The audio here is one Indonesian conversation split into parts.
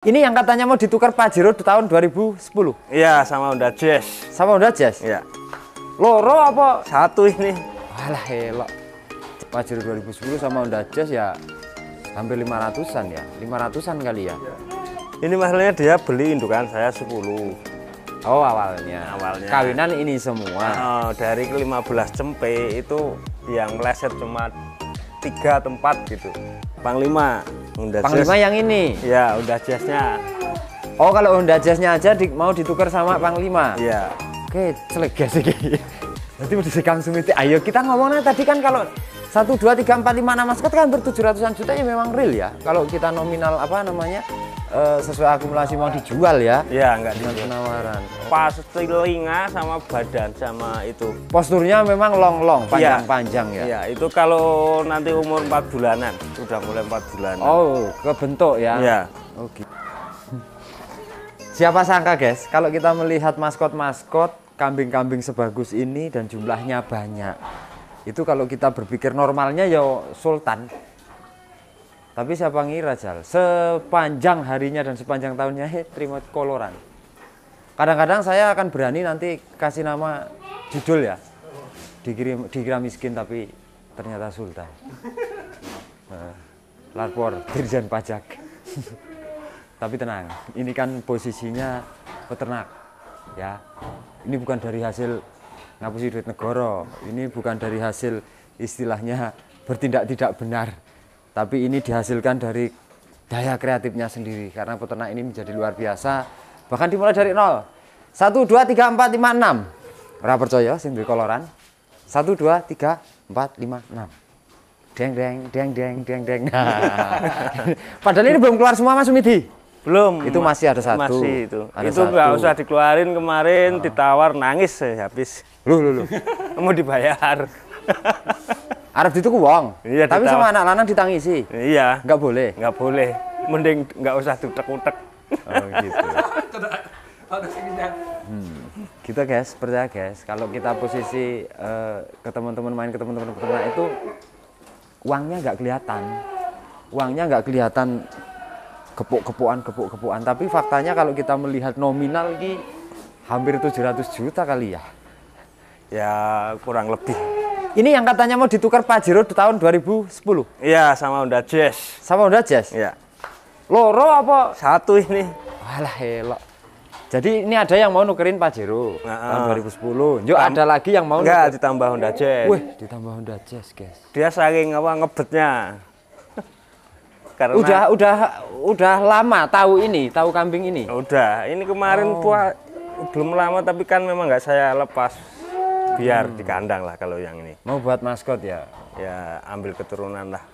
Ini yang katanya mau ditukar Pajero di tahun 2010. Iya, sama Honda Jazz. Sama Honda Jazz? Iya. Loro apa? Satu ini. Walah elok. Pajero 2010 sama Honda Jazz ya hampir 500-an ya. 500-an kali ya. Ini masalahnya dia beli indukan saya 10. Oh, awalnya. Kawinan ini semua. Oh, dari 15 cempe itu yang meleset cuma 3 atau 4 gitu. Panglima. Honda Panglima Jazz. yang ini? Ya, Honda Jazz-nya. Oh, kalau Honda Jazz-nya aja mau ditukar sama Panglima? Iya. Oke, celegas sih. Nanti mau disekang Sumiti. Ayo kita ngomongnya tadi kan kalau 1, 2, 3, 4, 5, 6 maskot kan hampir 700-an juta ya memang real ya. Kalau kita nominal apa namanya sesuai akumulasi mau dijual ya. Iya, enggak dengan dijual. penawaran. Pas telinga sama badan sama itu. Posturnya memang long, panjang-panjang ya. Iya, itu kalau nanti umur 4 bulanan, sudah mulai 4 bulanan. Oh, kebentuk ya. Iya. Oh, gitu. Siapa sangka guys, kalau kita melihat maskot-maskot, kambing-kambing sebagus ini dan jumlahnya banyak. Itu kalau kita berpikir normalnya ya sultan. Tapi siapa ngira Jal, sepanjang harinya dan sepanjang tahunnya terima koloran. Kadang-kadang saya akan berani nanti kasih nama judul ya. Dikira miskin tapi ternyata sultan. Lapor Dirjen Pajak. Tapi tenang, ini kan posisinya peternak ya. Ini bukan dari hasil ngapusi duit negara, ini bukan dari hasil istilahnya bertindak tidak benar, tapi ini dihasilkan dari daya kreatifnya sendiri karena peternak ini menjadi luar biasa, bahkan dimulai dari 0. 1, 2, 3, 4, 5, 6. Ora percaya sing duwe koloran. 1, 2, 3, 4, 5, 6. Deng deng deng deng deng deng. Padahal ini belum keluar semua Mas Sumidi. Belum. Itu masih ada satu. Masih itu. Ada itu nggak usah dikeluarin kemarin, ditawar nangis habis. Lu. Mau dibayar. Arep dituku wong. Iya, tapi sama anak lanang ditangisi. Iya. Nggak boleh. Nggak boleh. Mending nggak usah utek-utek. Oh gitu. Gitu guys, percaya guys. Kalau kita posisi ke teman-teman main ke teman-teman peternak itu uangnya nggak kelihatan. Uangnya nggak kelihatan kepuk-kepukan, tapi faktanya kalau kita melihat nominal ini hampir 700 juta kali ya. Ya kurang lebih. Ini yang katanya mau ditukar Pajero di tahun 2010. Iya, sama Honda Jazz. Sama Honda Jazz? Iya. Loro apa? Satu ini. Walah elok. Jadi ini ada yang mau nukerin Pajero tahun 2010. Yuk ada lagi yang mau enggak ditambah Honda Jazz. Wih, ditambah Honda Jazz, guys. Dia saking apa ngebetnya. Karena udah lama tahu kambing ini. Udah, ini kemarin belum lama tapi kan memang nggak saya lepas biar di kandang lah kalau yang ini. Mau buat maskot ya? Ya ambil keturunan lah.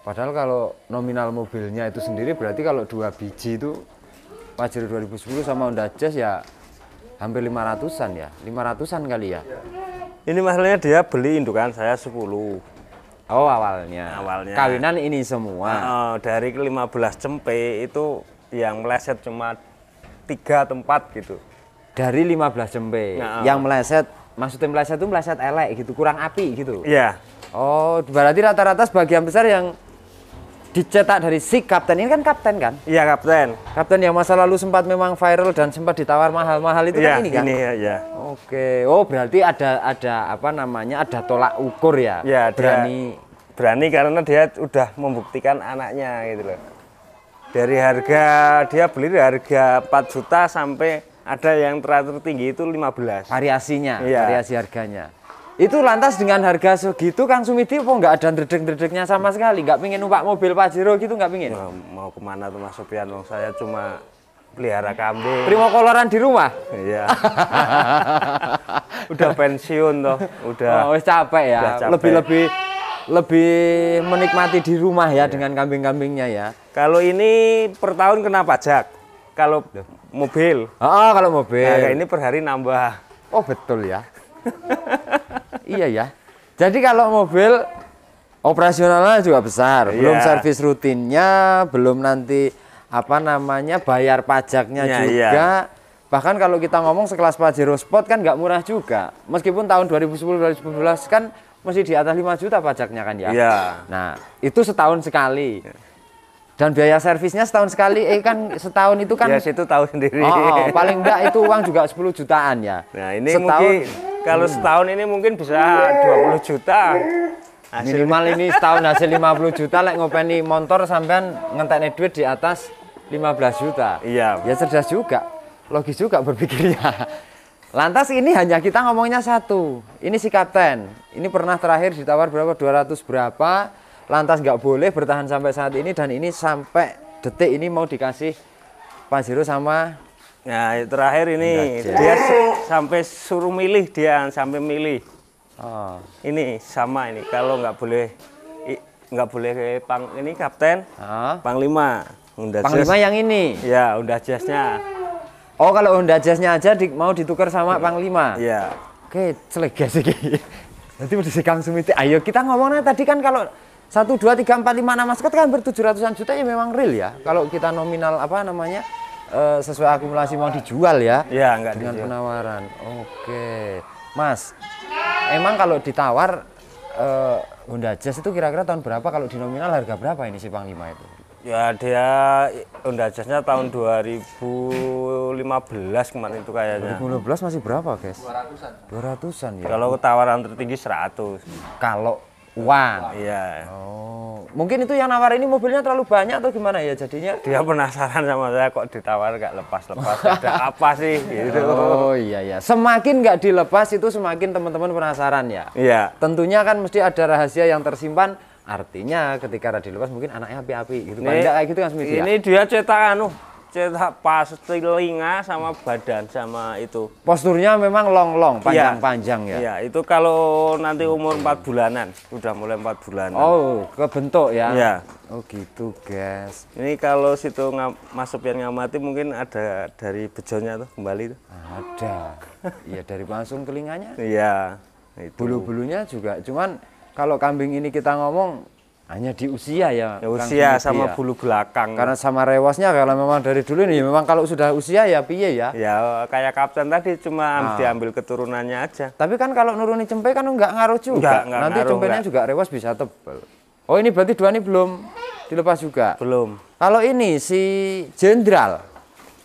Padahal kalau nominal mobilnya itu sendiri berarti kalau 2 biji itu Pajero 2010 sama Honda Jazz ya hampir 500-an ya, 500-an kali ya. Ini masalahnya dia beli indukan saya 10. Oh awalnya. Kawinan ini semua. Oh, dari 15 cempe itu yang meleset cuma 3 atau 4 gitu. Dari 15 cempe. Yang meleset, maksudnya meleset itu meleset elek gitu, kurang api gitu. Iya. Oh, berarti rata-rata sebagian besar yang dicetak dari si kapten ini kan kapten kan? Iya kapten. Kapten yang masa lalu sempat memang viral dan sempat ditawar mahal-mahal itu kan ini kan? Ini ya. Oke, oh berarti ada apa namanya, ada tolak ukur ya? Ya, berani karena dia udah membuktikan anaknya gitu loh. Dari harga dia beli dari harga 4 juta sampai ada yang tertinggi itu 15. Variasinya, variasi harganya. Itu lantas dengan harga segitu Kang Sumidi kok nggak ada dredeg-dredegnya sama sekali? Nggak pingin numpak mobil Pajero gitu, nggak pingin? Nah, mau kemana tuh Mas Sofian? Saya cuma pelihara kambing. Primo koloran di rumah? Iya. Udah pensiun toh, udah. Oh, capek ya. Lebih menikmati di rumah ya dengan kambing-kambingnya ya. Kalau ini per tahun kena pajak. Kalau mobil. Oh, kalau mobil. Nah, ini per hari nambah. Oh, betul ya. Iya ya. Jadi kalau mobil operasionalnya juga besar, belum servis rutinnya, belum nanti apa namanya bayar pajaknya juga. Bahkan kalau kita ngomong sekelas Pajero Sport kan nggak murah juga. Meskipun tahun 2010-2011 kan masih di atas 5 juta pajaknya kan ya. Iya. Nah, itu setahun sekali. Dan biaya servisnya setahun sekali, kan setahun itu kan. Ya situ tahu sendiri. Paling enggak itu uang juga 10 jutaan ya. Nah ini setahun, mungkin kalau setahun ini mungkin bisa 20 juta. Minimal ini setahun hasil 50 juta, lek ngopeni motor sampean ngentekne duit di atas 15 juta. Iya. Ya cerdas juga, logis juga berpikirnya. Lantas ini hanya kita ngomongnya satu. Ini si kapten. Ini pernah terakhir ditawar berapa? 200 berapa? Lantas nggak boleh bertahan sampai saat ini, dan ini sampai detik ini mau dikasih Pajero sama. Nah terakhir ini dia sampai suruh milih, dia sampai milih. Oh. Ini sama ini kalau nggak boleh ini kapten, panglima. Panglima yang ini. Ya Honda Jazz-nya. Oh kalau Honda Jazz-nya aja mau ditukar sama panglima. Iya. Oke, selegas iki. Nanti udah Kang Sumiti. Ayo kita ngomongnya tadi kan kalau 1, 2, 3, 4, 5, 6 maskot kan hampir 700-an juta ya, memang real ya. Kalau kita nominal apa namanya sesuai akumulasi mau dijual ya. Iya, enggak dengan dijual. Penawaran. Oke. Mas, emang kalau ditawar Honda Jazz itu kira-kira tahun berapa, kalau di nominal harga berapa ini si Panglima itu? Ya dia Honda Jazz-nya tahun 2015 kemarin itu kayaknya. 2015 masih berapa, guys? 200-an ya. Kalau tawaran tertinggi 100. Kalau uang. Iya. Oh, mungkin itu yang nawar ini mobilnya terlalu banyak atau gimana ya jadinya? Dia penasaran sama saya kok ditawar nggak lepas-lepas. Ada apa sih? Gitu. Oh iya ya. Semakin nggak dilepas itu semakin teman-teman penasaran ya. Iya. Tentunya kan mesti ada rahasia yang tersimpan. Artinya ketika dilepas mungkin anaknya api-api gitu. Paling nggak kayak gitu kan Smith ya? Ini dia cetak pas telinga sama badan sama itu. Posturnya memang long-long, panjang-panjang ya. Iya, itu kalau nanti umur 4 bulanan, udah mulai 4 bulanan. Oh, kebentuk ya. Iya. Oh gitu, guys. Ini kalau situ Mas Sofian ngamati mungkin ada dari bejonnya tuh kembali tuh. Ada. Iya, dari langsung telinganya. Iya. Itu. Bulu-bulunya juga. Cuman kalau kambing ini kita ngomong hanya di usia ya. Ya, usia sama ya. bulu belakang. Karena sama rewasnya kalau memang dari dulu ini memang kalau sudah usia ya piye ya. Ya kayak kapten tadi cuma diambil keturunannya aja. Tapi kan kalau nuruni cempe kan nggak ngaruh juga. Enggak Nanti ngaruh, cempenya juga rewas bisa tebal. Oh ini berarti dua ini belum dilepas juga. Belum. Kalau ini si Jenderal.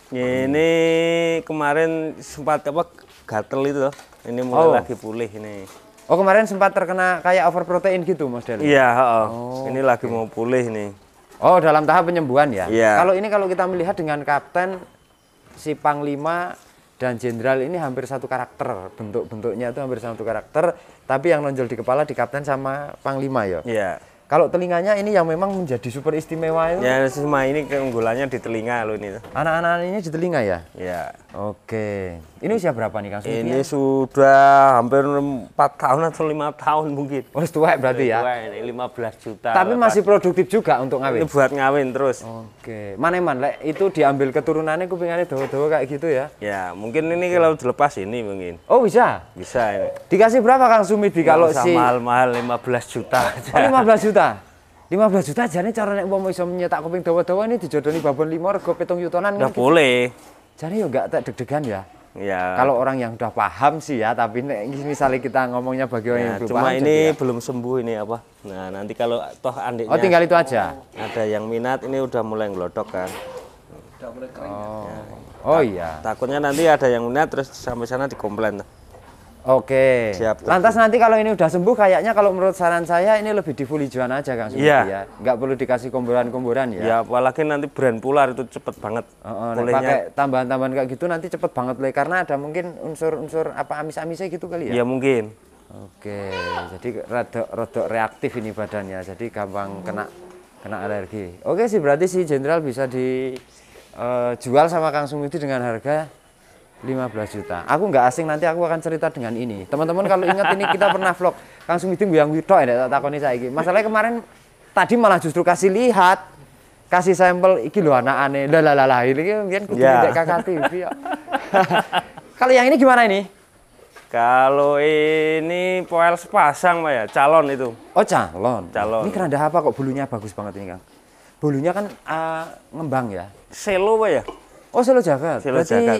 Ini kemarin sempat gatel itu loh. Ini mulai lagi pulih ini. Oh kemarin sempat terkena kayak overprotein gitu modelnya? Iya, ini lagi mau pulih nih. Oh dalam tahap penyembuhan ya? Iya. Kalau kita melihat dengan kapten, si Panglima dan Jenderal ini hampir satu karakter. Bentuk-bentuknya itu hampir satu karakter. Tapi yang nonjol di kepala di kapten sama Panglima ya? Iya. Kalau telinganya ini yang memang menjadi super istimewa itu? Ya semua ini keunggulannya di telinga loh ini. Anak-anak ini di telinga ya? Iya. Oke. Ini usia berapa nih Kang Sumiti? Ini sudah hampir 4 tahun atau 5 tahun mungkin. Oh tua berarti ya? Tua ini 15 juta. Tapi masih produktif juga untuk ngawin? Ini buat ngawin terus. Oke. Maneman, lek itu diambil keturunannya kupingannya dawa-dawa kayak gitu ya? Ya mungkin ini kalau dilepas ini mungkin. Oh bisa? Bisa ini. Dikasih berapa Kang Sumiti kalau si... mahal-mahal 15 juta aja. Oh 15 juta? 15 juta aja nih cara nek umpama iso nyetak kuping dawa-dawa ini dijodoni babon 5 rego 7 yutonan. Udah boleh. Jadi yo enggak tak deg-degan ya. Ya. Kalau orang yang udah paham sih ya, tapi misalnya kita ngomongnya bagi orang yang belum cuma paham. ini ya. belum sembuh ini apa. Nah, nanti kalau toh andiknya Oh, tinggal itu aja. Ada yang minat ini udah mulai ngelodok kan. Udah mulai kering. Oh iya. Takutnya nanti ada yang minat terus sampai sana dikomplain. Oke. Siap. Lantas nanti kalau ini udah sembuh kayaknya kalau menurut saran saya ini lebih di full hijauan aja Kang Sumiti ya. Nggak perlu dikasih komboran-komboran ya. Ya, apalagi nanti brand Pular itu cepet banget. Pakai tambahan-tambahan kayak gitu nanti cepet banget Le, karena ada mungkin unsur-unsur apa amis-amisnya gitu kali ya. Ya mungkin. Oke. Jadi rodok reaktif ini badannya. Jadi gampang kena alergi. Oke sih berarti si Jenderal bisa dijual sama Kang Sumiti dengan harga 15 juta. Aku nggak asing, nanti aku akan cerita dengan ini. Teman-teman kalau ingat ini kita pernah vlog Kang Sumiti yang Wito ya tak takoni saiki. Masalahnya kemarin tadi malah justru kasih lihat, kasih sampel iki lho anak aneh. Lah ini mungkin kudu tidak kakak TV ya. Kalau yang ini gimana ini? Kalau ini poel sepasang Pak ya, calon itu. Oh calon. Calon. Ini keranda apa kok bulunya bagus banget ini Kang? Bulunya kan ngembang ya. Selo Pak ya. Oh Selo Jagat. Selo berarti Jagat.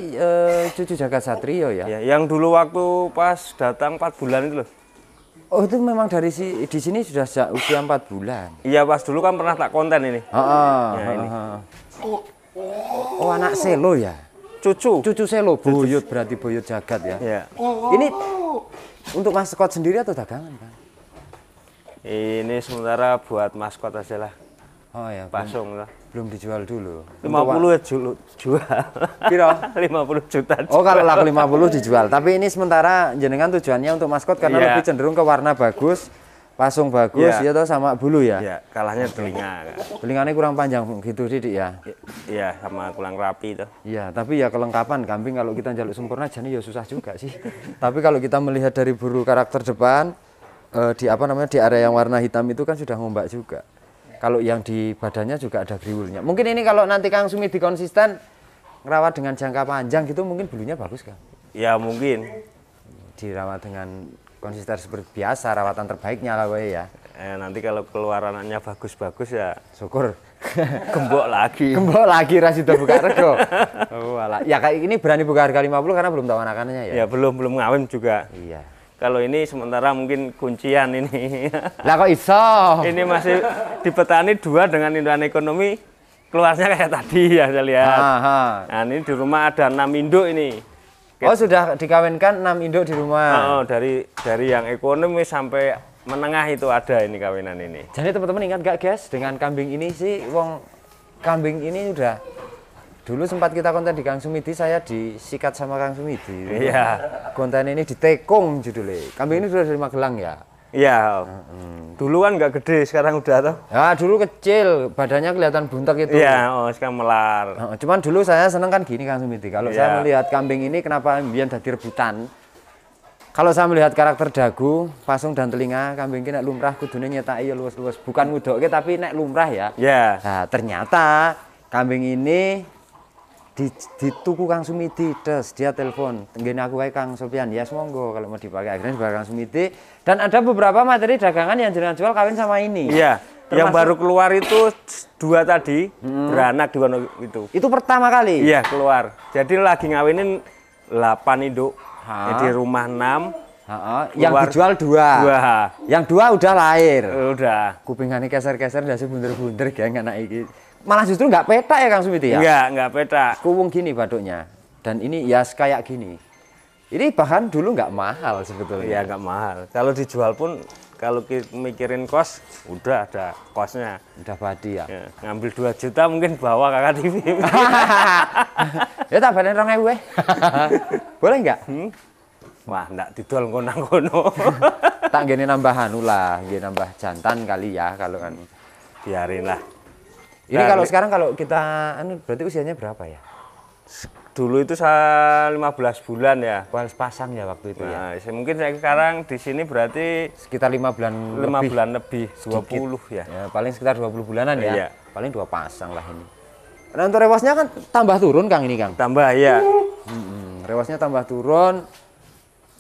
Cucu Jagat Satrio ya. Ya, yang dulu waktu pas datang 4 bulan itu loh. Oh itu memang dari di sini sudah sejak usia 4 bulan. Iya, pas dulu kan pernah tak konten ini. Ya, ini. Oh anak selo ya? Cucu selo, buyut berarti buyut jagat ya? ya. Ini untuk maskot sendiri atau dagangan kan? Ini sementara buat maskot aja lah. Oh ya, Pasung lah. belum dijual dulu. 50 jual. Piro? 50 juta. Oh kalau laku 50 dijual. Tapi ini sementara jenengan tujuannya untuk maskot karena lebih cenderung ke warna bagus, pasung bagus, ya toh sama bulu ya. Iya, kalahnya telinga. Telinganya kurang panjang gitu Didik ya. Iya, sama kurang rapi itu. Iya, tapi ya kelengkapan kambing kalau kita jaluk sempurna jadi ya susah juga sih. Tapi kalau kita melihat dari bulu karakter depan di di area yang warna hitam itu kan sudah ngombak juga. Kalau yang di badannya juga ada griwulnya. Mungkin ini kalau nanti Kang Sumidi konsisten ngerawat dengan jangka panjang gitu mungkin bulunya bagus kan? Ya mungkin. Dirawat dengan konsisten seperti biasa, rawatan terbaiknya lah ya. Nanti kalau keluar anaknya bagus-bagus ya syukur. Gembok lagi. Gembok lagi Rasida buka rego. Oh, alah. Ya kayak ini berani buka harga 50 karena belum tahu anakannya ya. Ya belum ngawin juga. Iya. Kalau ini sementara mungkin kuncian ini. Lah kok iso? Ini masih di petani 2 dengan indukan ekonomi keluarnya kayak tadi ya saya lihat. Nah ini di rumah ada 6 induk ini. Oh sudah dikawinkan 6 induk di rumah. Oh, dari yang ekonomi sampai menengah itu ada ini kawinan ini. Jadi teman-teman ingat gak guys dengan kambing ini sih wong kambing ini udah dulu sempat kita konten di Kang Sumidi, saya disikat sama Kang Sumidi. Iya. Konten ini ditekung judulnya. Kambing ini sudah dari Magelang ya? Iya. Dulu kan nggak gede, sekarang udah tuh. Ya dulu kecil, badannya kelihatan buntek itu. Iya, sekarang melar. Cuman dulu saya seneng kan gini Kang Sumidi. Kalau saya melihat kambing ini kenapa biar jadi rebutan. Kalau saya melihat karakter dagu, pasung dan telinga, kambing ini nek lumrah kudune nyetaki ya luwes-luwes. Bukan ngudoke tapi nek lumrah ya. Iya. Nah, ternyata kambing ini di tuku Kang Sumidi, dia telepon, tenggene aku wae Kang Sopian, ya monggo kalau mau dipakai. Akhirnya dipakai Kang Sumidi dan ada beberapa materi dagangan yang jenengan jual kawin sama ini. Iya. Yang baru keluar itu 2 tadi, beranak di Wono itu. Itu pertama kali? Iya, keluar. Jadi lagi ngawinin 8 induk. Jadi rumah 6. Yang dijual 2. Yang 2 udah lahir. Udah. Kupingannya keser-keser dasi bunder-bunder geng anak iki. Malah justru nggak petak ya Kang Sumidi ya? Enggak petak. Kuwung gini baduknya. Dan ini ya kayak gini. Ini bahkan dulu nggak mahal sebetulnya. Iya, nggak mahal. Kalau dijual pun kalau mikirin kos, udah ada kosnya. Udah badi ya. Ngambil 2 juta mungkin bawa kakak TV. Ya tak balen 2.000 weh. Boleh nggak? Wah, nggak didol kono-kono. Tak gini nambah anu lah, gini nambah jantan kali ya kalau kan. Biarin lah. Ini kalau sekarang kalau kita anu berarti usianya berapa ya? Dulu itu saya 15 bulan ya. Pas pasang ya waktu itu ya. Mungkin saya sekarang di sini berarti sekitar 5 bulan 5 bulan lebih, 20 ya. Paling sekitar 20 bulanan ya. Iya. Paling 2 pasang lah ini. Nah, untuk rewasnya kan tambah turun Kang ini Kang. Tambah ya. Rewasnya tambah turun.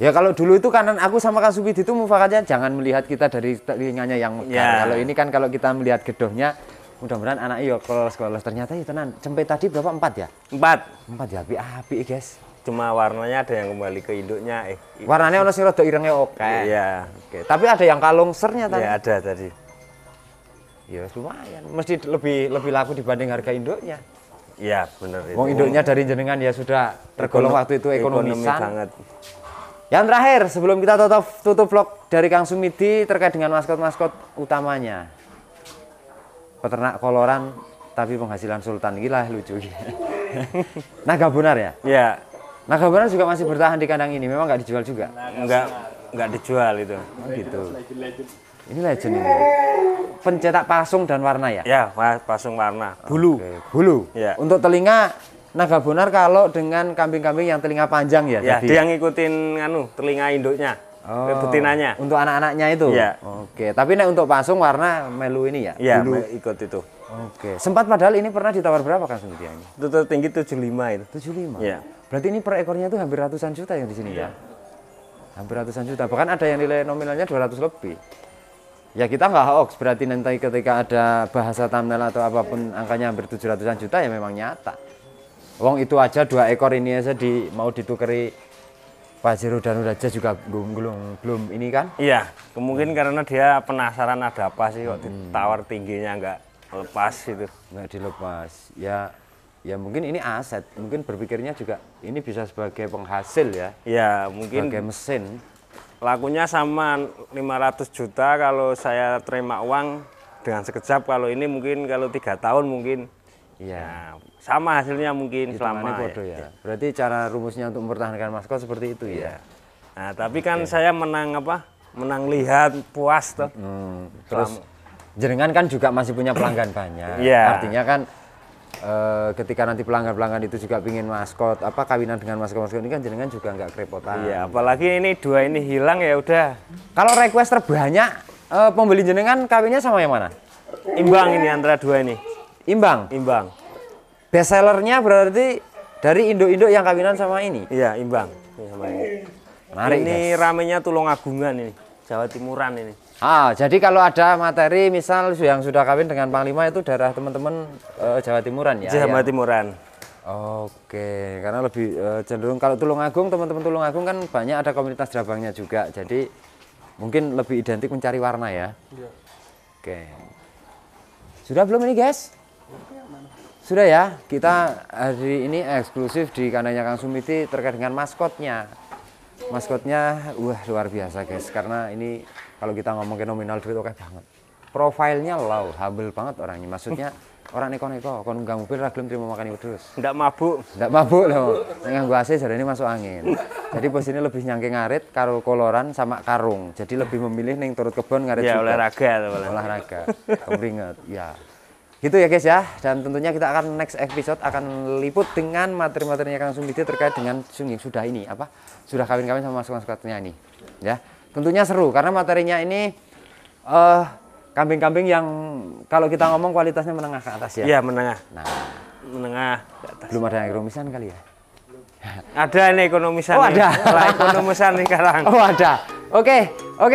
Ya kalau dulu itu kanan aku sama Kang Sumidi itu mufakatnya jangan melihat kita dari telinganya yang mekar. Ya. Kalau ini kan kalau kita melihat gedhohnya mudah-mudahan anak iyo kolos ternyata ya tenan. Cempe tadi berapa? 4 ya? 4 ya, api guys. Cuma warnanya ada yang kembali ke induknya. Warnanya ono sing rada irenge oke. Iya. Oke. Tapi ada yang kalungsernya tadi. Iya, ada tadi. Ya lumayan. Mesti lebih laku dibanding harga induknya. Iya, bener itu. Wong induknya dari jenengan ya sudah tergolong waktu itu ekonomisan. Ekonomi banget. Yang terakhir sebelum kita tutup vlog dari Kang Sumidi terkait dengan maskot-maskot utamanya. Peternak koloran tapi penghasilan sultan, gila lucu. Naga Bonar ya? Iya. Naga Bonar juga masih bertahan di kandang ini, memang nggak dijual juga? Nggak dijual itu. Gitu. Ini legend ini. Pencetak pasung dan warna ya? Ya, pasung warna. Bulu. Oke. Bulu. Ya. Untuk telinga Naga Bonar kalau dengan kambing-kambing yang telinga panjang ya? Ya, tadi? dia ngikutin telinga induknya. Betinanya. Untuk anak-anaknya itu? Iya. Oke, tapi untuk pasung warna melu ini ya? Iya, Bulu. ikut itu. Oke, sempat padahal ini pernah ditawar berapa Kang Sumidi ini? Itu tertinggi 75 itu. 75? Iya. Berarti ini per ekornya itu hampir ratusan juta yang di sini ya? Hampir ratusan juta, bahkan ada yang nilai nominalnya 200 lebih. Ya kita nggak hoax, berarti nanti ketika ada bahasa thumbnail atau apapun angkanya hampir 700-an juta ya memang nyata. Wong itu aja 2 ekor ini aja mau ditukari Pajero dan Uraja juga belum ini kan? Iya, kemungkinan karena dia penasaran ada apa sih kok ditawar tingginya nggak lepas itu. Nggak dilepas. Ya mungkin ini aset, mungkin berpikirnya juga ini bisa sebagai penghasil ya. Ya, mungkin Sebagai mesin. lakunya sama 500 juta kalau saya terima uang dengan sekejap. Kalau ini mungkin kalau 3 tahun mungkin Iya. ya, sama hasilnya mungkin Hitungannya selama podo ya. Berarti cara rumusnya untuk mempertahankan maskot seperti itu ya. Nah, tapi kan saya menang apa? Menang lihat puas tuh. Terus jenengan kan juga masih punya pelanggan banyak. Iya. Artinya kan ketika nanti pelanggan-pelanggan itu juga pingin maskot, apa kawinan dengan maskot-maskot ini kan jenengan juga nggak kerepotan. Iya, apalagi ini 2 ini hilang ya udah Kalau request terbanyak pembeli jenengan kawinnya sama yang mana? imbang ini antara 2 ini. Imbang. Imbang. Best sellernya berarti dari induk-induk yang kawinan sama ini. Iya, imbang. Ini sama ini. Menarik, Ini guys. ramenya Tulungagungan ini, Jawa Timuran ini. Jadi kalau ada materi misal yang sudah kawin dengan Panglima itu daerah teman-teman Jawa Timuran ya? Jawa yang- Timuran. Oke, karena lebih cenderung kalau Tulungagung, teman-teman Tulungagung kan banyak ada komunitas Drabangnya juga, jadi mungkin lebih identik mencari warna ya. Oke, sudah belum ini guys? Sudah ya, kita hari ini eksklusif di kandangnya Kang Sumiti terkait dengan maskotnya. Maskotnya, wah luar biasa guys, karena ini kalau kita ngomongin nominal duit oke banget. Profilnya low, humble banget orangnya, maksudnya orang neko-neko, kon nggak mobil ragilem terima makan terus. Nggak mabuk. Nggak mabuk loh, nganggo AC jadi ini masuk angin. Jadi posisinya lebih nyangking ngarit, karo koloran sama karung. Jadi lebih memilih ning turut kebon ngarit Ya, juga. olahraga tuh, Bang. Olahraga, keringet, ya. Gitu ya guys ya, dan tentunya kita akan next episode akan liput dengan materi-materinya Kang Sumiti terkait dengan yang sudah ini apa? Sudah kawin-kawin sama maskot-maskotnya ini. Ya. Tentunya seru karena materinya ini kambing-kambing yang kalau kita ngomong kualitasnya menengah ke atas ya. Iya, menengah. Nah, Menengah ke atas. belum ada yang ekonomisan kali ya. Ada ini ekonomisan. Oh, nih. ada. Setelah ekonomisan nih sekarang. Oh ada. Oke,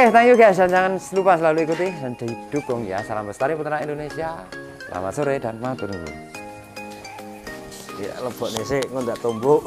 thank you guys dan jangan lupa selalu ikuti dan didukung ya. Salam Bestari Peternak Indonesia. Selamat sore dan matur nuwun. Ya, lebok nih sih, nggak tumbuk.